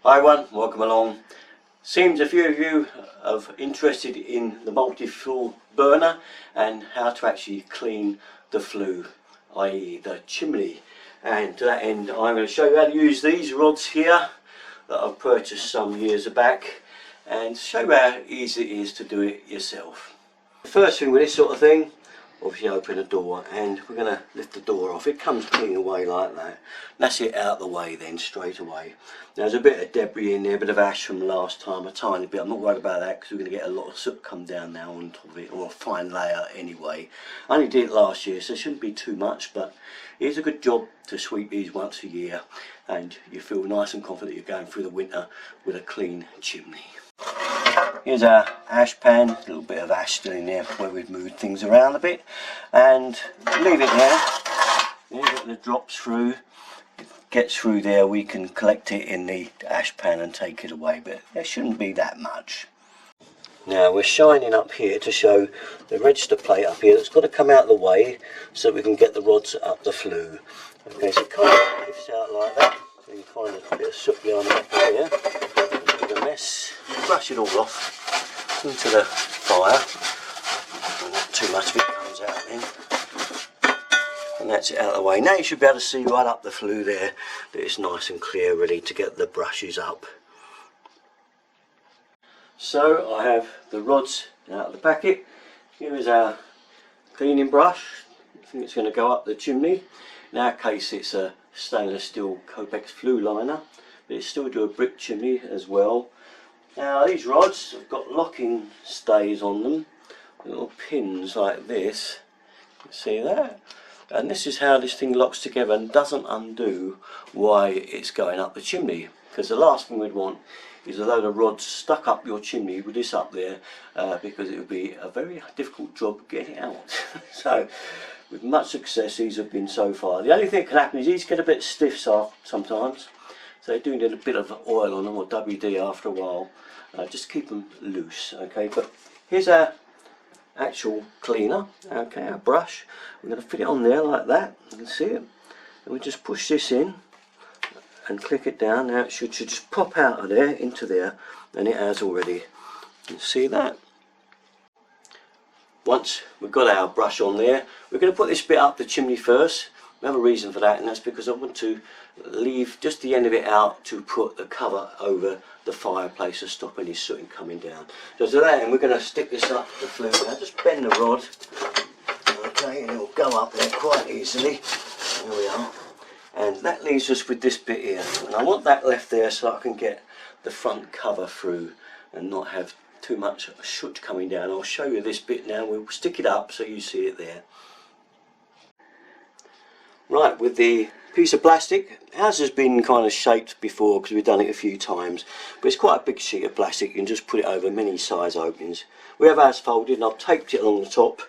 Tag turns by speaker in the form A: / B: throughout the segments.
A: Hi everyone, welcome along. Seems a few of you are interested in the multi-fuel burner and how to actually clean the flue, i.e. the chimney. And to that end I'm going to show you how to use these rods here that I've purchased some years back and show you how easy it is to do it yourself. The first thing with this sort of thing, obviously open the door and we're going to lift the door off. It comes clean away like that. That's it out the way then, straight away. There's a bit of debris in there, a bit of ash from last time, a tiny bit. I'm not worried about that because we're going to get a lot of soot come down now on top of it, or a fine layer anyway. I only did it last year, so it shouldn't be too much, but it's a good job to sweep these once a year and you feel nice and confident you're going through the winter with a clean chimney. Here's our ash pan, a little bit of ash still in there where we've moved things around a bit, and leave it there. If it drops through, gets through there, we can collect it in the ash pan and take it away, but there shouldn't be that much. Now we're shining up here to show the register plate up here that's got to come out of the way so that we can get the rods up the flue. Okay, so it kind of lifts out like that, so you can find a bit of soot behind the back here. A mess, brush it all off into the fire, and not too much of it comes out then, and that's it out of the way. Now you should be able to see right up the flue there that it's nice and clear, ready to get the brushes up. So I have the rods out of the packet. Here is our cleaning brush. I think it's going to go up the chimney. In our case it's a stainless steel Copex flue liner, but it still do a brick chimney as well. Now these rods have got locking stays on them, little pins like this, you see that? And this is how this thing locks together and doesn't undo why it's going up the chimney, because the last thing we'd want is a load of rods stuck up your chimney with this up there, because it would be a very difficult job getting it out. So with much success these have been so far. The only thing that can happen is these get a bit stiff sometimes. So they do need a bit of oil on them, or WD after a while, just keep them loose. Okay, but here's our actual cleaner, okay, our brush. We're going to fit it on there like that, you can see it, and we just push this in and click it down. Now it should just pop out of there into there, and it has already. You can see that. Once we've got our brush on there, we're going to put this bit up the chimney first. We have a reason for that, and that's because I want to leave just the end of it out to put the cover over the fireplace to stop any soot coming down. So to that end, we're going to stick this up the flue. Now just bend the rod, okay, and it will go up there quite easily. There we are. And that leaves us with this bit here, and I want that left there so I can get the front cover through and not have too much soot coming down. I'll show you this bit now. We'll stick it up so you see it there. Right, with the piece of plastic, ours has been kind of shaped before because we've done it a few times, but it's quite a big sheet of plastic. You can just put it over many size openings. We have ours folded, and I've taped it along the top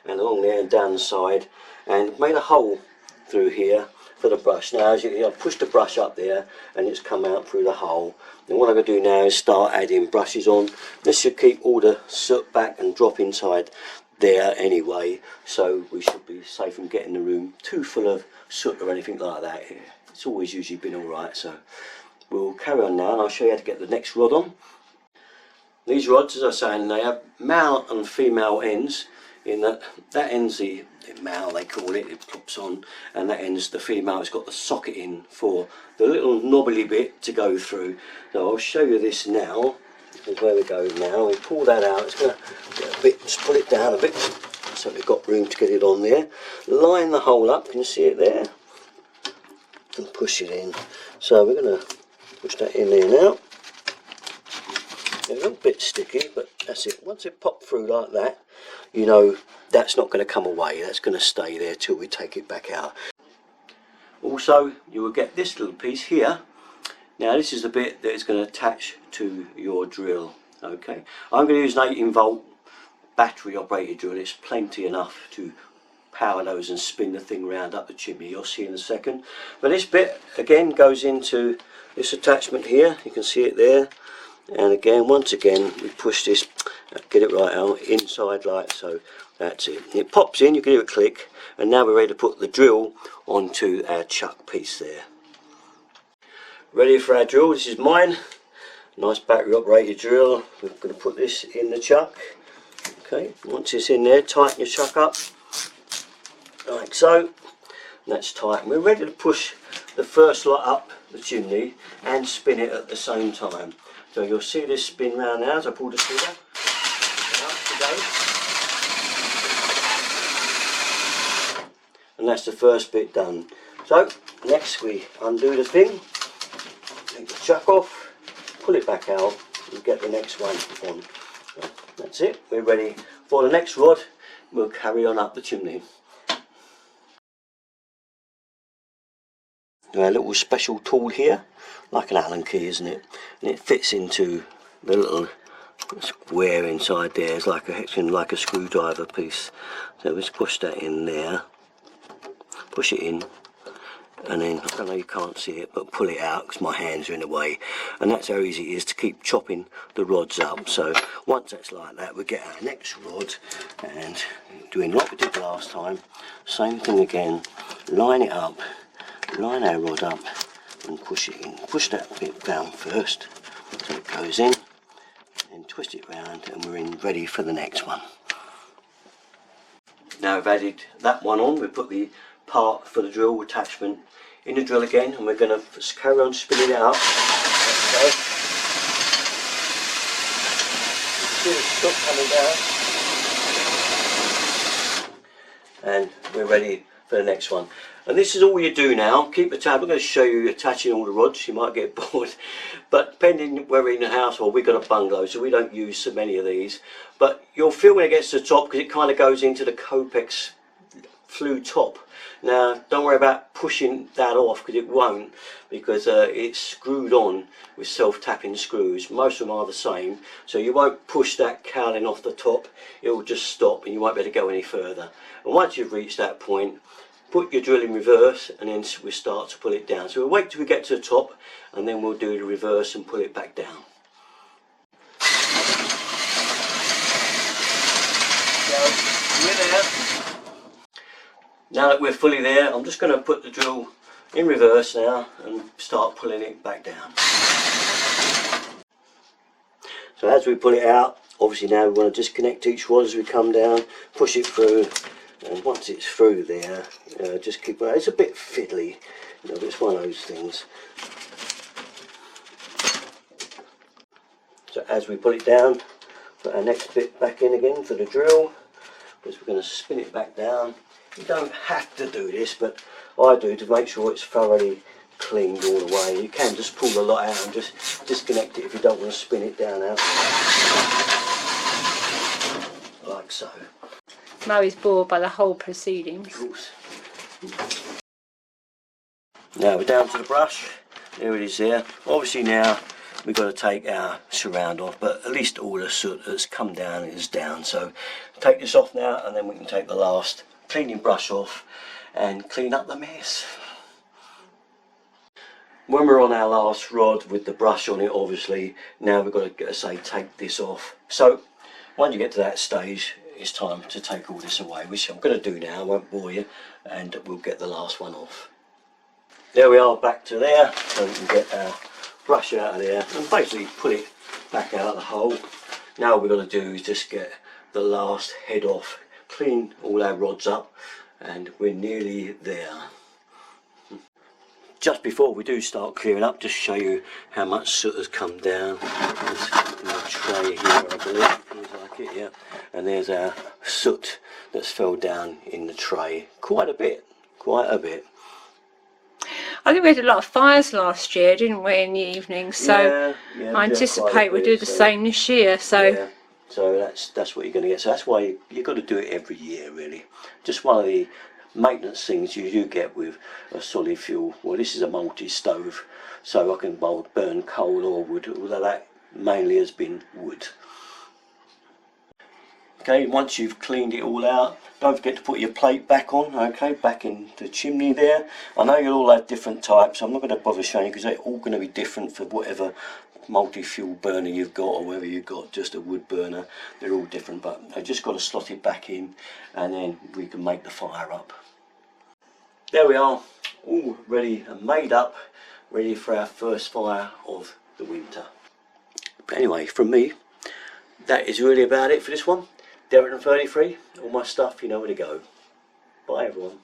A: and along there and down the side, and made a hole through here for the brush. Now as you can, I've pushed the brush up there and it's come out through the hole. And what I'm going to do now is start adding brushes on. This should keep all the soot back and drop inside there anyway, so we should be safe from getting the room too full of soot or anything like that. It's always usually been alright, so we'll carry on now and I'll show you how to get the next rod on. These rods, as I was saying, they have male and female ends, in that end's the male, they call it, it pops on, and that end's the female. It's got the socket in for the little knobbly bit to go through. So I'll show you this now. Is where we go now. We pull that out. It's going to get a bit, just pull it down a bit so we've got room to get it on there. Line the hole up, can you see it there? And push it in. So we're going to push that in there now. It's a little bit sticky, but that's it. Once it popped through like that, you know that's not going to come away. That's going to stay there till we take it back out. Also, you will get this little piece here. Now this is the bit that is going to attach to your drill. Okay, I'm going to use an 18-volt battery operated drill. It's plenty enough to power those and spin the thing round up the chimney. You'll see in a second. But this bit again goes into this attachment here. You can see it there. And again, once again, we push this, get it right out inside like so. That's it. It pops in. You can hear it click, and now we're ready to put the drill onto our chuck piece there. Ready for our drill. This is mine. Nice battery operated drill. We're going to put this in the chuck. Okay, once it's in there, tighten your chuck up like so. That's tight. We're ready to push the first lot up the chimney and spin it at the same time. So you'll see this spin round now as I pull the trigger. Up to go. And that's the first bit done. So next we undo the thing, take the chuck off, pull it back out and get the next one on. So that's it. We're ready for the next rod. We'll carry on up the chimney. A little special tool here, like an Allen key, isn't it? And it fits into the little square inside there. It's like a screwdriver piece. So let's push that in there, push it in, and then I know you can't see it, but pull it out because my hands are in the way. And that's how easy it is to keep chopping the rods up. So once that's like that, we get our next rod and doing like we did last time. Same thing again. Line it up. Line our rod up and push it in. Push that bit down first so it goes in, and twist it round and we're in ready for the next one. Now we've added that one on, we put the part for the drill attachment in the drill again, and we're going to carry on spinning it up. There we go. See the stock coming down. And we're ready for the next one. And this is all you do now. Keep the tab. I'm going to show you attaching all the rods. You might get bored, but depending where we're in the house, or we've got a bungalow, so we don't use so many of these. But you'll feel when it gets to the top, because it kind of goes into the Copex flue top. Now don't worry about pushing that off, because it won't, because it's screwed on with self-tapping screws. Most of them are the same, so you won't push that cowling off the top. It will just stop and you won't be able to go any further. And once you've reached that point, put your drill in reverse and then we start to pull it down. So we'll wait till we get to the top and then we'll do the reverse and pull it back down. So we're there. Now that we're fully there, I'm just going to put the drill in reverse now and start pulling it back down. So as we pull it out, obviously now we want to disconnect each rod as we come down, push it through. And once it's through there, just keep it. It's a bit fiddly, but it's one of those things. So as we pull it down, put our next bit back in again for the drill, because we're going to spin it back down. You don't have to do this, but I do to make sure it's thoroughly cleaned all the way. You can just pull the lot out and just disconnect it if you don't want to spin it down out. Like so.
B: Mo is bored by the whole proceedings.
A: Now we're down to the brush. There it is there. Obviously now we've got to take our surround off, but at least all the soot that's come down is down. So take this off now and then we can take the last cleaning brush off and clean up the mess. When we're on our last rod with the brush on it, obviously now we've got to say take this off. So when you get to that stage, it's time to take all this away, which I'm going to do now. I won't bore you, and we'll get the last one off. There we are, back to there, so we can get our brush out of there and basically pull it back out of the hole. Now all we've got to do is just get the last head off, clean all our rods up, and we're nearly there. Just before we do start clearing up, just show you how much soot has come down. There's a tray here, I believe. Feels like it, yeah. And there's our soot that's fell down in the tray. Quite a bit, quite a bit.
B: I think we had a lot of fires last year, didn't we, in the evening? So
A: yeah,
B: I anticipate we'll do the same this year. So
A: yeah, so that's what you're going to get. So that's why you've got to do it every year, really. Just one of the maintenance things you do get with a solid fuel. Well, this is a multi-stove, so I can burn coal or wood, although that mainly has been wood. Okay, once you've cleaned it all out, don't forget to put your plate back on, okay, back in the chimney there. I know you'll all have different types, I'm not going to bother showing you because they're all going to be different for whatever multi-fuel burner you've got, or whether you've got just a wood burner. They're all different, but I just got to slot it back in and then we can make the fire up. There we are, all ready and made up. ready for our first fire of the winter. But anyway, from me, that is really about it for this one. Derek and 33, all my stuff, you know where to go. Bye everyone.